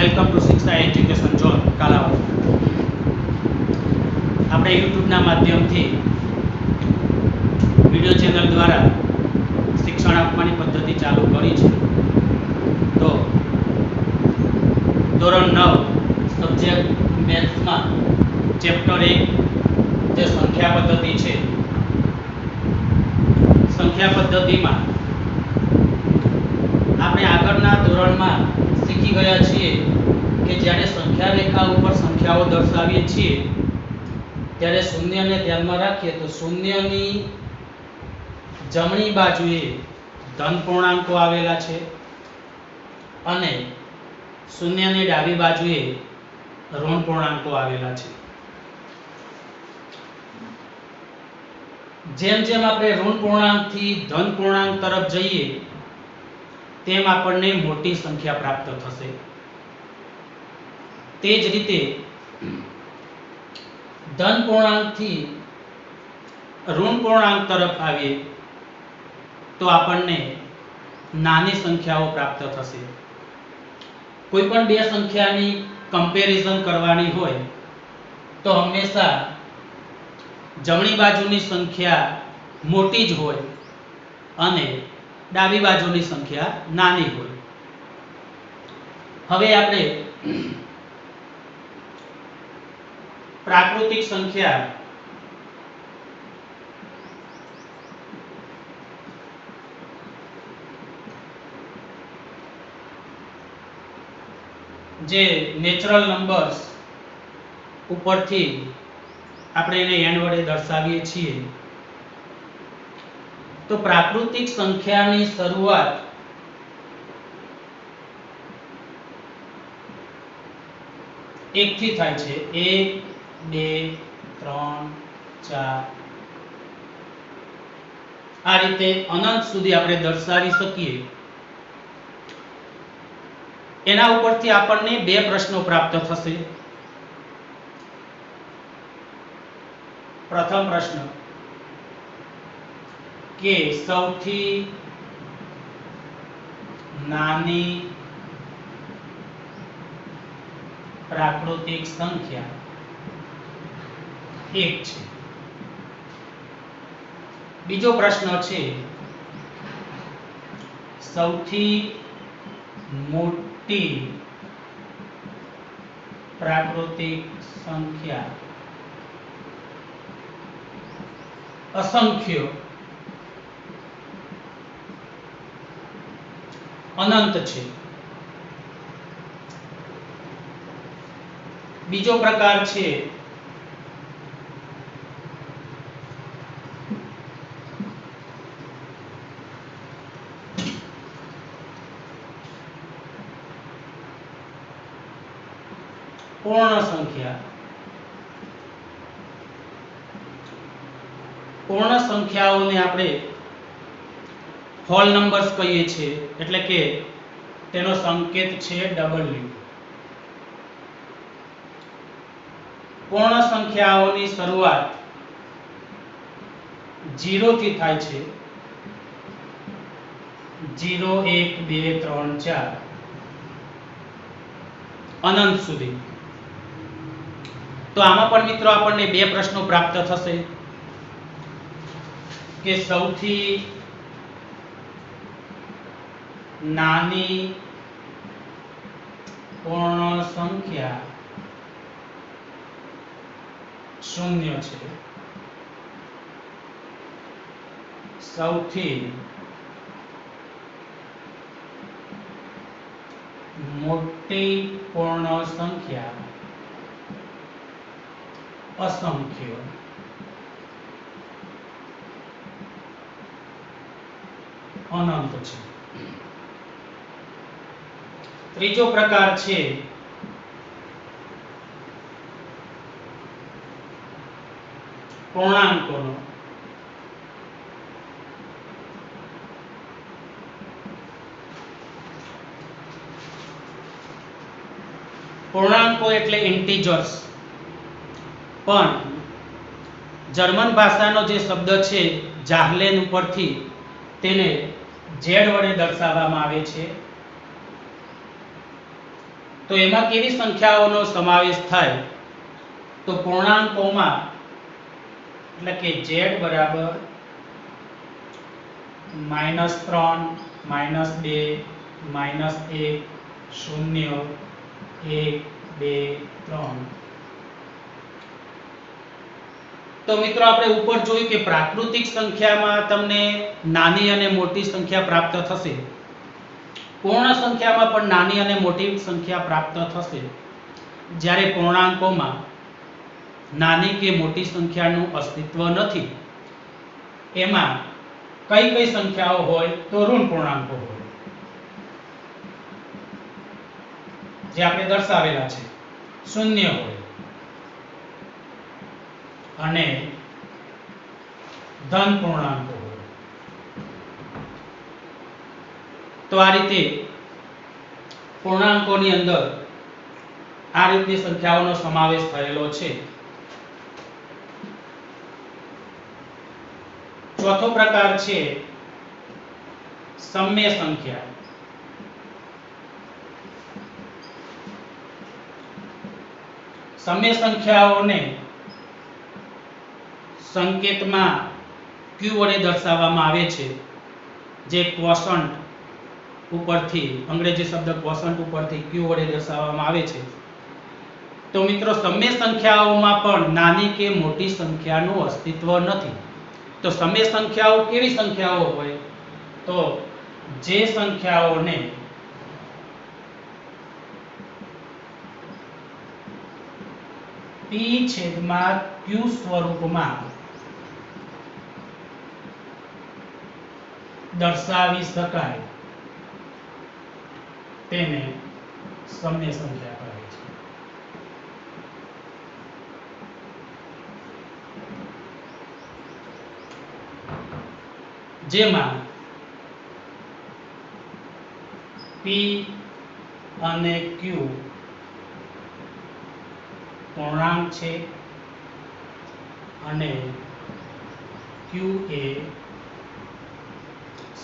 Welcome to શિક્ષા education zone Kalavad. આપણે યુટ્યુબના માધ્યમથી વિડીયો ચેનલ દ્વારા શિક્ષણ આપવાની પદ્ધતિ ચાલુ કરી છે। તો ધોરણ 9 સબ્જેક્ટ મેથ્સમાં ચેપ્ટર 1 જે સંખ્યા પદ્ધતિ છે, સંખ્યા પદ્ધતિમાં આપણે આગળના ધોરણમાં શીખી ગયા છીએ કે જ્યારે સંખ્યા રેખા ઉપર સંખ્યાઓ દર્શાવીએ છીએ ત્યારે શૂન્યને ધ્યાનમાં રાખીએ તો શૂન્યની જમણી બાજુએ ધન પૂર્ણાંકો આવેલા છે અને શૂન્યની ડાબી બાજુએ ઋણ પૂર્ણાંકો આવેલા છે। જેમ જેમ આપણે ઋણ પૂર્ણાંકથી ધન પૂર્ણાંક તરફ જઈએ તેમ આપણને મોટી સંખ્યા પ્રાપ્ત થશે। તે જ રીતે ધન પૂર્ણાંકથી ઋણ પૂર્ણાંક તરફ આવીએ તો આપણને નાની સંખ્યાઓ પ્રાપ્ત થશે। કોઈ પણ બે સંખ્યાની કમ્પેરિઝન કરવાની હોય તો હંમેશા જમણી બાજુની સંખ્યા મોટી જ હોય અને ડાબી બાજુની સંખ્યા નાની હોય। હવે આપણે પ્રાકૃતિક સંખ્યા જે નેચરલ નંબર્સ ઉપરથી આપણે એને એન વડે દર્શાવીએ છીએ તો પ્રાકૃતિક સંખ્યાની શરૂઆત એકથી થાય છે। 1 2 3 4 આ રીતે અનંત સુધી આપણે દર્શાવી શકીએ। એના ઉપરથી આપણને બે પ્રશ્નો પ્રાપ્ત થશે। પ્રથમ પ્રશ્ન કે સૌથી નાની પ્રાકૃતિક સંખ્યા 1 છે। બીજો પ્રશ્ન છે સૌથી મોટી પ્રાકૃતિક સંખ્યા અસંખ્ય અનંત છે। બીજો પ્રકાર છે પૂર્ણ સંખ્યા। પૂર્ણ સંખ્યાઓને આપણે હોલ નંબર્સ કહીએ છીએ, એટલે કે તેનો સંકેત છે W। પૂર્ણ સંખ્યાઓની શરૂઆત 0 થી થાય છે। 0 1 2 3 4 અનંત સુધી। તો આમાં પણ મિત્રો આપણને બે પ્રશ્નો પ્રાપ્ત થશે કે સૌથી નાની પૂર્ણ સંખ્યા 0 છે, સૌથી મોટી પૂર્ણ સંખ્યા અસંખ્ય અનંત છે। ત્રીજો પ્રકાર છે પૂર્ણાંકોનો। પૂર્ણાંકો એટલે ઇન્ટીજર્સ, પણ જર્મન ભાષાનો જે શબ્દ છે જાહલેન ઉપરથી તેને z વડે દર્શાવવામાં આવે છે। તો એમાં કેવી સંખ્યાઓનો સમાવેશ થાય? તો પૂર્ણાંકોમાં, એટલે કે z બરાબર -3, -2, -1, 0, 1, 2, 3. તો મિત્રો આપણે ઉપર જોયું કે પ્રાકૃતિક સંખ્યામાં તમને નાની અને મોટી સંખ્યા પ્રાપ્ત થશે, પૂર્ણ સંખ્યામાં પણ નાની અને મોટી સંખ્યા પ્રાપ્ત થશે, જ્યારે પૂર્ણાંકોમાં નાની કે મોટી સંખ્યાનું અસ્તિત્વ નથી. એમાં કઈ કઈ સંખ્યાઓ હોય? તો ઋણ પૂર્ણાંકો હોય, જે આપણે દર્શાવેલા છે. શૂન્ય હોય અને ધન પૂર્ણાંકો હોય. તો આ રીતે પૂર્ણાંકોની અંદર આ રીતની સંખ્યાઓનો સમાવેશ થયેલો છે. ચોથો પ્રકાર છે સમય સંખ્યા. સમય સંખ્યાઓને સંકેતમાં q વડે દર્શાવવામાં આવે છે, જે ક્વોશન્ટ ઉપરથી, અંગ્રેજી શબ્દ ક્વોશન્ટ ઉપરથી q વડે દર્શાવવામાં આવે છે. તો મિત્રો સમય સંખ્યાઓમાં પણ નાની કે મોટી સંખ્યાનું અસ્તિત્વ નથી. તો સમય સંખ્યાઓ કેવી સંખ્યાઓ હોય? તો જે સંખ્યાઓને p છેદમાં q સ્વરૂપમાં દર્શાવી શકાય તેને સમય સંખ્યા કહે છે. જેમાં p અને q પૂર્ણાંક છે અને q એ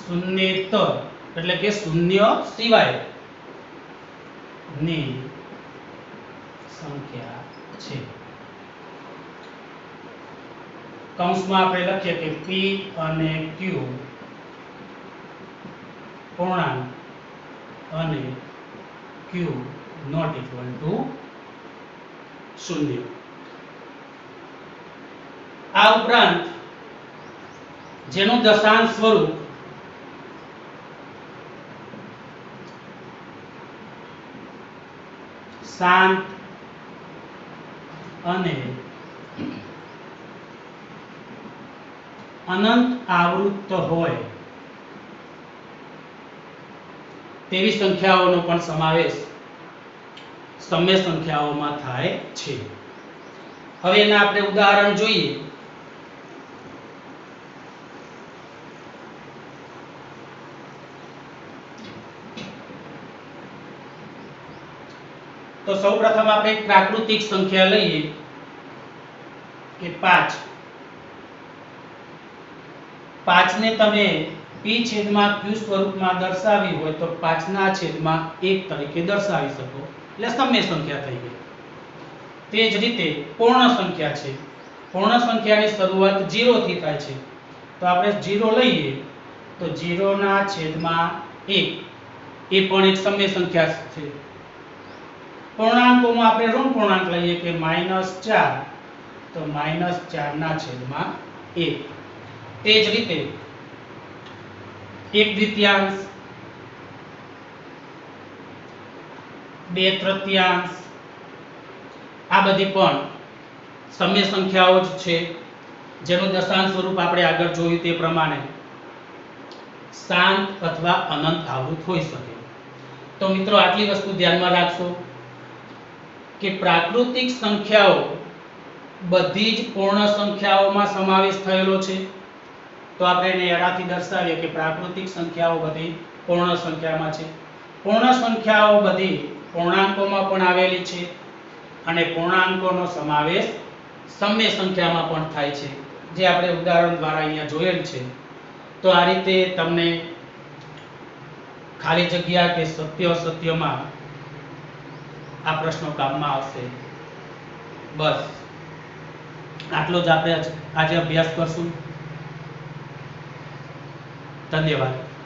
શૂન્યેતર, એટલે કે શૂન્ય સિવાય ની સંખ્યા છે. કૌંસમાં આપણે લખીએ કે p અને q પૂર્ણાંક અને q નોટ ઇક્વલ ટુ 0. આ ઉપરાંત જેનું દશાંશ સ્વરૂપ શાંત અને અનંત આવૃત્ત હોય તેવી સંખ્યાઓનો પણ સમાવેશ સમય સંખ્યાઓમાં થાય છે. હવે એના આપણે ઉદાહરણ જોઈએ. તો સૌપ્રથમ આપણે એક પ્રાકૃતિક સંખ્યા લઈએ કે 5. 5 ને તમે p છેદમાં q સ્વરૂપમાં દર્શાવી હોય તો 5 ના છેદમાં 1 તરીકે દર્શાવી શકો, એટલે સમય સંખ્યા થઈ ગઈ. તે જ રીતે પૂર્ણ સંખ્યા છે. પૂર્ણ સંખ્યાની શરૂઆત 0 થી થાય છે, તો આપણે 0 લઈએ તો 0 ના છેદમાં 1 એ પણ એક સમય સંખ્યા છે. પૂર્ણાંકોમાં આપણે ઋણ પૂર્ણાંક લઈએ કે -4, તો -4 ના છેદમાં 1. તે જ રીતે 1/3, 2/3 આ બધી પણ સમય સંખ્યાઓ જ છે, જેનું દશાંશ સ્વરૂપ આપણે આગળ જોયું તે પ્રમાણે શાંત અથવા અનંત આવૃત હોઈ શકે. તો મિત્રો આટલી વસ્તુ ધ્યાનમાં રાખશો કે પ્રાકૃતિક સંખ્યાઓ બધી જ પૂર્ણ સંખ્યાઓમાં સમાવેશ થયેલો છે. તો આપણે એને એડાથી દર્શાવીએ કે પ્રાકૃતિક સંખ્યાઓ બધી પૂર્ણ સંખ્યામાં છે. પૂર્ણ સંખ્યાઓ બધી પૂર્ણાંકોમાં પણ આવેલી છે અને પૂર્ણાંકોનો સમાવેશ સમય સંખ્યામાં પણ થાય છે, જે આપણે ઉદાહરણ દ્વારા અહીંયા જોયેલ છે. તો આ રીતે તમને ખાલી જગ્યા કે સત્ય અસત્યમાં આ પ્રશ્નો કામમાં આવશે. બસ આટલો જ આપણે આજે અભ્યાસ કરશું. ધન્યવાદ.